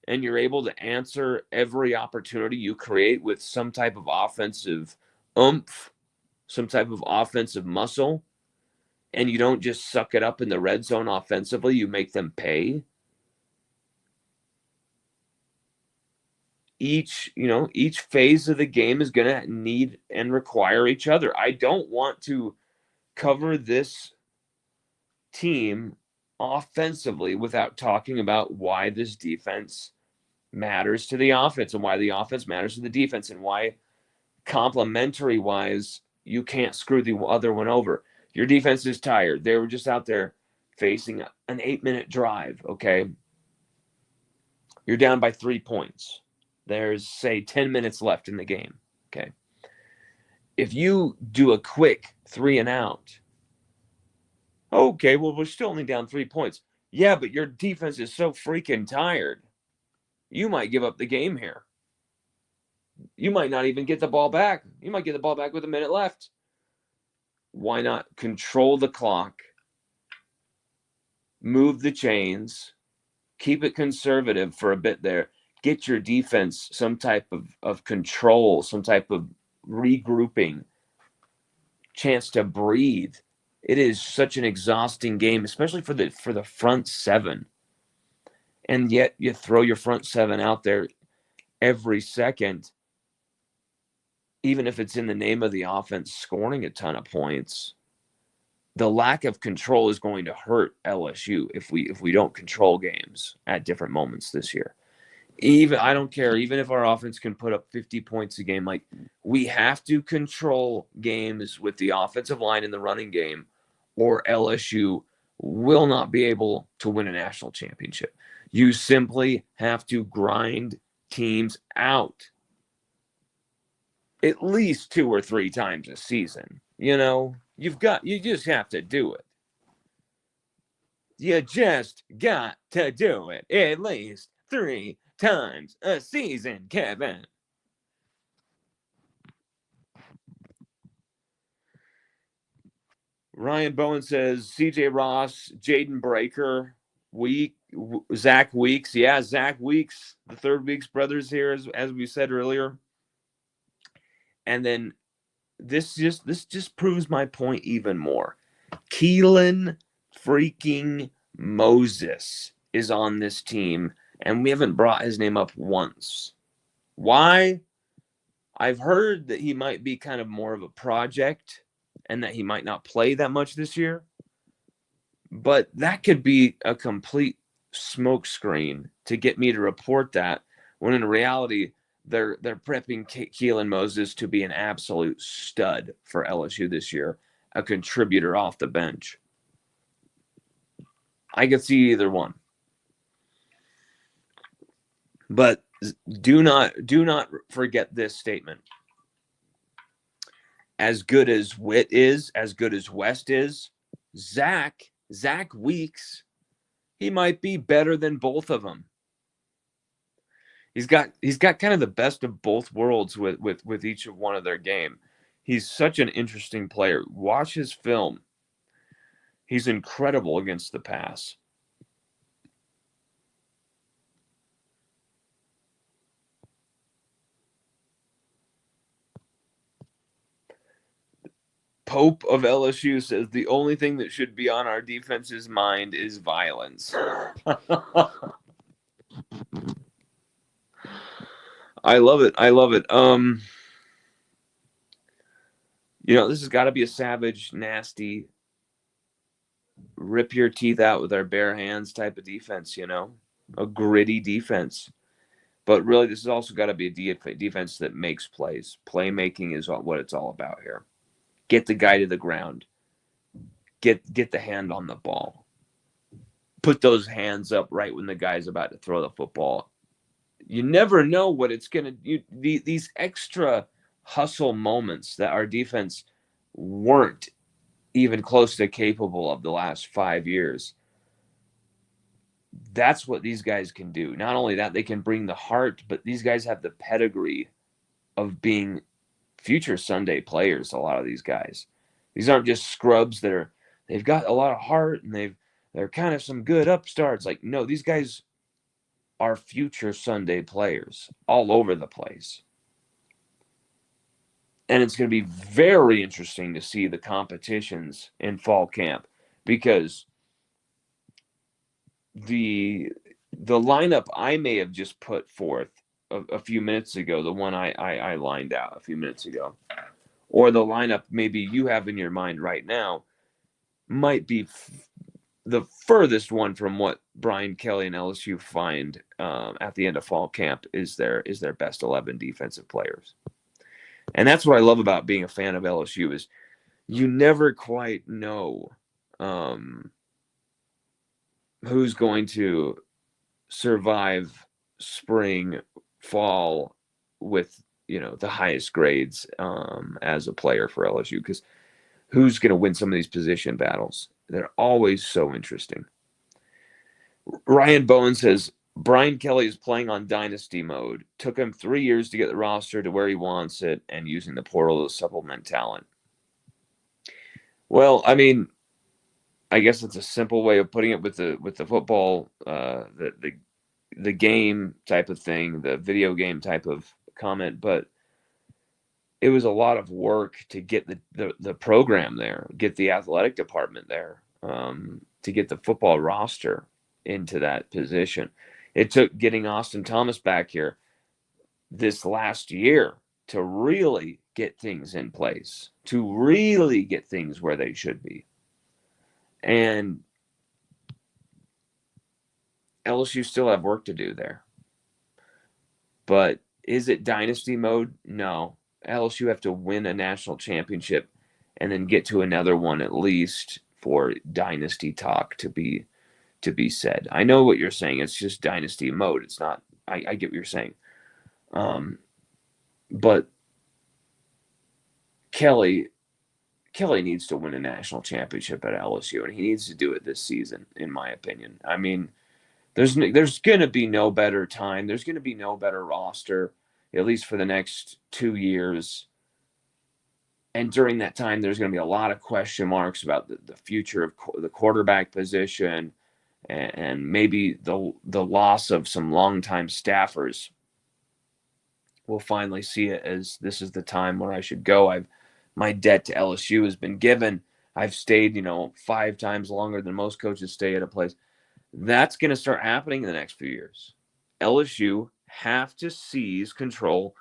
and you're able to answer every opportunity you create with some type of offensive oomph, some type of offensive muscle, and you don't just suck it up in the red zone offensively, you make them pay. Each phase of the game is going to need and require each other. I don't want to cover this team offensively without talking about why this defense matters to the offense and why the offense matters to the defense and why complementary wise you can't screw the other one over. Your defense is tired. They were just out there facing an 8-minute drive, okay? You're down by 3 points. There's, say, 10 minutes left in the game, okay? If you do a quick 3 and out, okay, well, we're still only down 3 points. Yeah, but your defense is so freaking tired. You might give up the game here. You might not even get the ball back. You might get the ball back with a minute left. Why not control the clock, move the chains, keep it conservative for a bit there, get your defense some type of control, some type of regrouping, chance to breathe. It is such an exhausting game, especially for the front seven. And yet you throw your front seven out there every second, even if it's in the name of the offense scoring a ton of points. The lack of control is going to hurt LSU if we don't control games at different moments this year. Even I don't care, even if our offense can put up 50 points a game, like we have to control games with the offensive line in the running game, or LSU will not be able to win a national championship. You simply have to grind teams out at least 2 or 3 times a season. You just have to do it. You just got to do it at least 3 times a season, Kevin. Ryan Bowen says CJ Ross, Jaden Breaker, Zach Weeks. Yeah, Zach Weeks, the Third Weeks brothers here, as we said earlier. And then this just proves my point even more. Keelan freaking Moses is on this team, and we haven't brought his name up once. Why? I've heard that he might be kind of more of a project and that he might not play that much this year. But that could be a complete smokescreen to get me to report that, when in reality, they're prepping Keelan Moses to be an absolute stud for LSU this year, a contributor off the bench. I could see either one. But do not forget this statement. As good as Witt is, as good as West is, Zach Weeks, he might be better than both of them. He's got kind of the best of both worlds with each of one of their game. He's such an interesting player. Watch his film. He's incredible against the pass. Pope of LSU says the only thing that should be on our defense's mind is violence. I love it. This has got to be a savage, nasty, rip your teeth out with our bare hands type of defense, a gritty defense. But really, this has also got to be a defense that makes plays. Playmaking is what it's all about here. Get the guy to the ground. Get the hand on the ball. Put those hands up right when the guy's about to throw the football. You never know what it's going to – these extra hustle moments that our defense weren't even close to capable of the last 5 years. that's what these guys can do. Not only that, they can bring the heart, but these guys have the pedigree of being future Sunday players. A lot of these guys, these aren't just scrubs that they've got a lot of heart and they're kind of some good upstarts. Like, no, these guys are future Sunday players all over the place. And it's going to be very interesting to see the competitions in fall camp, because the lineup I may have just put forth a few minutes ago, the one I lined out a few minutes ago, or the lineup maybe you have in your mind right now, might be the furthest one from what Brian Kelly and LSU find at the end of fall camp is their best 11 defensive players. And that's what I love about being a fan of LSU, is you never quite know who's going to survive spring, fall with, the highest grades as a player for LSU, because who's going to win some of these position battles? They're always so interesting. Ryan Bowen says, Brian Kelly is playing on dynasty mode. Took him 3 years to get the roster to where he wants it, and using the portal to supplement talent. Well, I mean, I guess it's a simple way of putting it with the football, the game type of thing, the video game type of comment, but it was a lot of work to get the program there, get the athletic department there, to get the football roster into that position. It took getting Austin Thomas back here this last year to really get things in place, to really get things where they should be. And LSU still have work to do there. But is it dynasty mode? No. LSU have to win a national championship and then get to another one at least for dynasty talk to be said. I know what you're saying. It's just dynasty mode. It's not. I get what you're saying. But Kelly needs to win a national championship at LSU, and he needs to do it this season, in my opinion. I mean, there's going to be no better time. There's going to be no better roster, at least for the next 2 years. And during that time, there's going to be a lot of question marks about the future of the quarterback position, and maybe the loss of some longtime staffers. We'll finally see it as this is the time where I should go. My debt to LSU has been given. I've stayed, 5 times longer than most coaches stay at a place. That's going to start happening in the next few years. LSU have to seize control,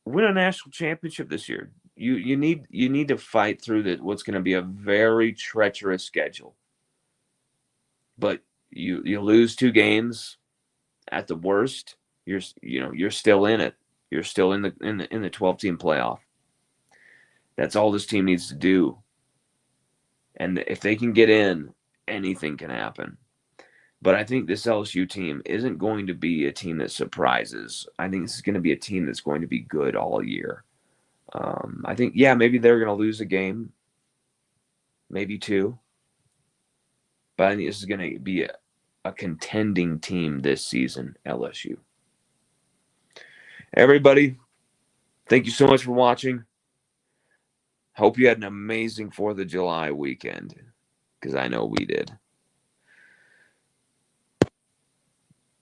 win a national championship this year. You need to fight through what's going to be a very treacherous schedule. But you lose 2 games at the worst, you're still in it. You're still in the 12-team playoff. That's all this team needs to do. And if they can get in, anything can happen. But I think this LSU team isn't going to be a team that surprises. I think this is going to be a team that's going to be good all year. I think, maybe they're going to lose a game, maybe 2. But I think this is going to be a contending team this season, LSU. Everybody, thank you so much for watching. Hope you had an amazing 4th of July weekend, because I know we did.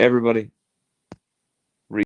Everybody,